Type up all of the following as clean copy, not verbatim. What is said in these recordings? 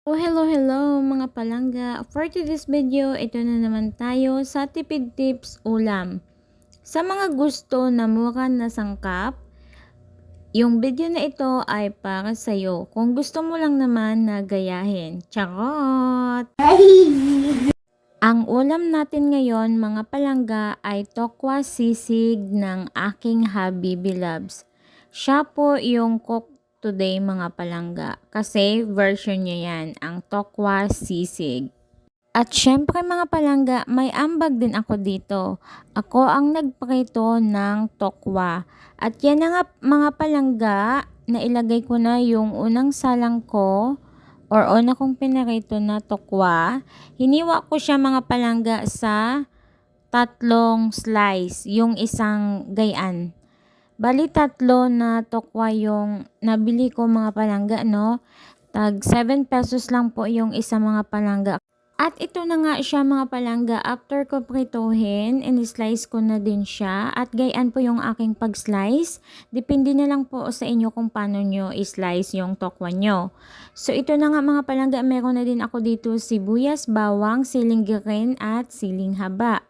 Hello mga palangga. For today's video, ito na naman tayo sa tipid tips ulam. Sa mga gusto na mura na sangkap, yung video na ito ay para sa'yo. Kung gusto mo lang naman na gayahin. Charot! Ang ulam natin ngayon mga palangga ay tokwa sisig ng aking Habibi Loves. Siya po yung cook today mga palangga kasi version niya yan, ang tokwa sisig. At syempre mga palangga, may ambag din ako dito. Ako ang nagprito ng tokwa. At yan na nga mga palangga, na ilagay ko na yung unang salang ko or una kong pinarito na tokwa. Hiniwa ko siya mga palangga sa tatlong slice, yung isang gayan. Bali tatlo na tokwa yung nabili ko mga palangga, no? Tag 7 pesos lang po yung isa mga palangga. At ito na nga siya mga palangga, after ko prituhin, in-slice ko na din siya at gayaan po yung aking pag-slice. Depende na lang po sa inyo kung paano nyo i-slice yung tokwa nyo. So ito na nga mga palangga, meron na din ako dito sibuyas, bawang, siling green at siling haba.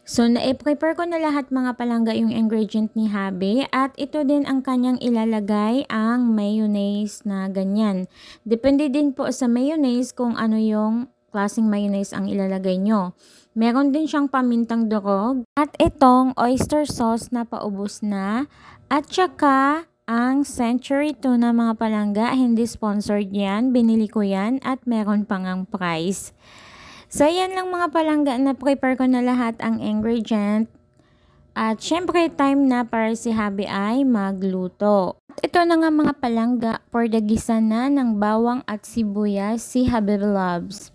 So, na-prepare ko na lahat mga palangga yung ingredient ni Habi at ito din ang kanyang ilalagay, ang mayonnaise na ganyan. Depende din po sa mayonnaise kung ano yung klaseng mayonnaise ang ilalagay nyo. Meron din siyang pamintang durog at itong oyster sauce na paubos na at saka ang Century Tuna mga palangga, hindi sponsored yan, binili ko yan at meron pang ang price. So, yan lang mga palangga, na prepare ko na lahat ang ingredient. At syempre, time na para si Habi ay magluto. At ito na nga mga palangga, for the gisa na ng bawang at sibuyas si Habi Loves.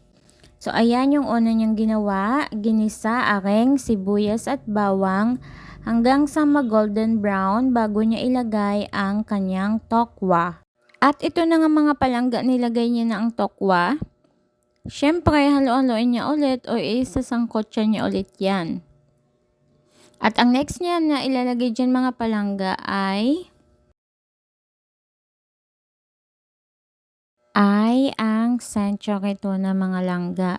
So, ayan yung una niyang ginawa. Ginisa, areng, sibuyas at bawang hanggang sa mag-golden brown bago niya ilagay ang kanyang tokwa. At ito na nga mga palangga, nilagay niya na ang tokwa. Siyempre, halo-haloin niya ulit o isasangkot niya ulit yan. At ang next niya na ilalagay dyan mga palangga ay ang century tuna mga langga.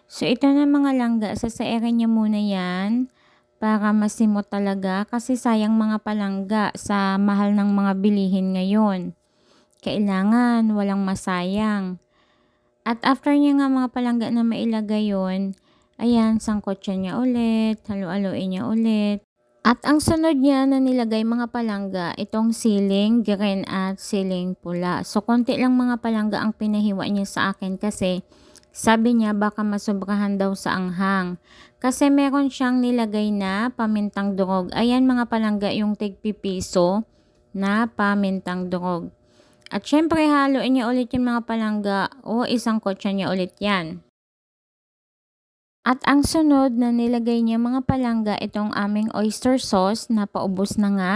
So, ito na mga langga, sasairin niya muna yan para masimot talaga kasi sayang mga palangga sa mahal ng mga bilihin ngayon. Kailangan walang masayang. At after niya nga mga palangga na mailagay yun, ayan, sangkot niya ulit, halo-haloin niya ulit. At ang sunod niya na nilagay mga palangga, itong siling green at siling pula. So, konti lang mga palangga ang pinahiwa niya sa akin kasi sabi niya baka masobrahan daw sa anghang. Kasi meron siyang nilagay na pamintang durog. Ayan mga palangga yung tig-pipiso na pamintang durog. At syempre, haluin niya ulit yung mga palangga o isang kotsa niya ulit yan. At ang sunod na nilagay niya mga palangga, itong aming oyster sauce na paubos na nga.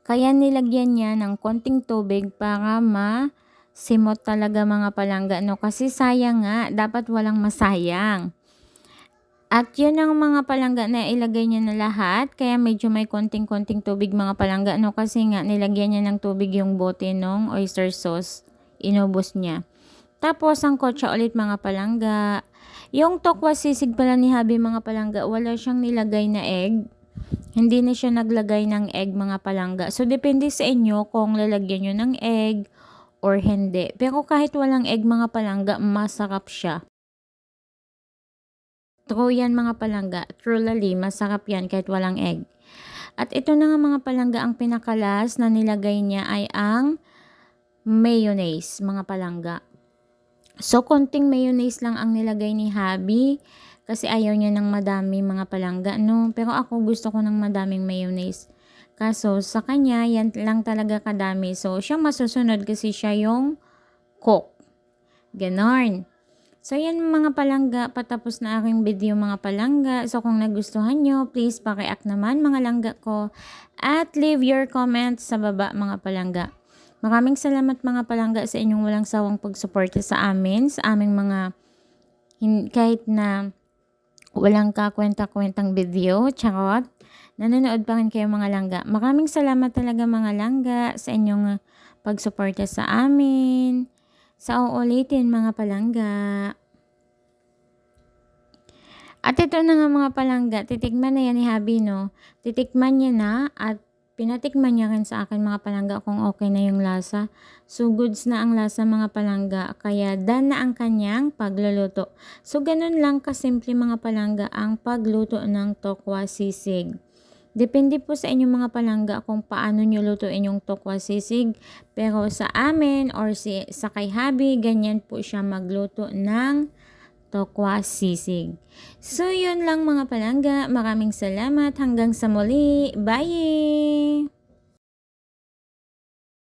Kaya nilagyan niya ng konting tubig para masimot talaga mga palangga. No? Kasi sayang nga, dapat walang masayang. At yun ang mga palangga na ilagay niya na lahat. Kaya medyo may konting-konting tubig mga palangga. No? Kasi nga nilagyan niya ng tubig yung bote ng oyster sauce. Inubos niya. Tapos ang kotsa ulit mga palangga. Yung tokwa sisig pala ni Habi mga palangga, wala siyang nilagay na egg. Hindi na siya naglagay ng egg mga palangga. So depende sa inyo kung lalagyan nyo ng egg or hindi. Pero kahit walang egg mga palangga, masarap siya. True yan mga palangga. Truly, masarap yan kahit walang egg. At ito na nga mga palangga, ang pinakalas na nilagay niya ay ang mayonnaise mga palangga. So, konting mayonnaise lang ang nilagay ni Habi kasi ayaw niya ng madami mga palangga, no? Pero ako gusto ko ng madaming mayonnaise. Kaso, sa kanya, yan lang talaga kadami. So, siyang masusunod kasi siya yung cook. Ganon. So, yan mga palangga, patapos na aking video mga palangga. So, kung nagustuhan nyo, please pakiak naman mga langga ko. At leave your comments sa baba mga palangga. Maraming salamat mga palangga sa inyong walang sawang pagsuporta sa amin, sa aming mga, kahit na walang kakwenta-kwentang video, charot. Nanonood pa rin kayo mga langga. Maraming salamat talaga mga langga sa inyong pagsuporta sa amin. Sa uulitin mga palangga. At ito na nga mga palangga, titikman na yan ni Habi, no? Titikman niya na at pinatikman niya rin sa akin mga palangga kung okay na yung lasa. So goods na ang lasa mga palangga, kaya done na ang kanyang pagluluto. So ganun lang kasimple mga palangga ang pagluto ng tokwa sisig. Depende po sa inyong mga palangga kung paano nyo lutuin yung tokwa sisig. Pero sa amin or sa kay Habi, ganyan po siya magluto ng tokwa sisig. So, yun lang mga palangga. Maraming salamat. Hanggang sa muli. Bye!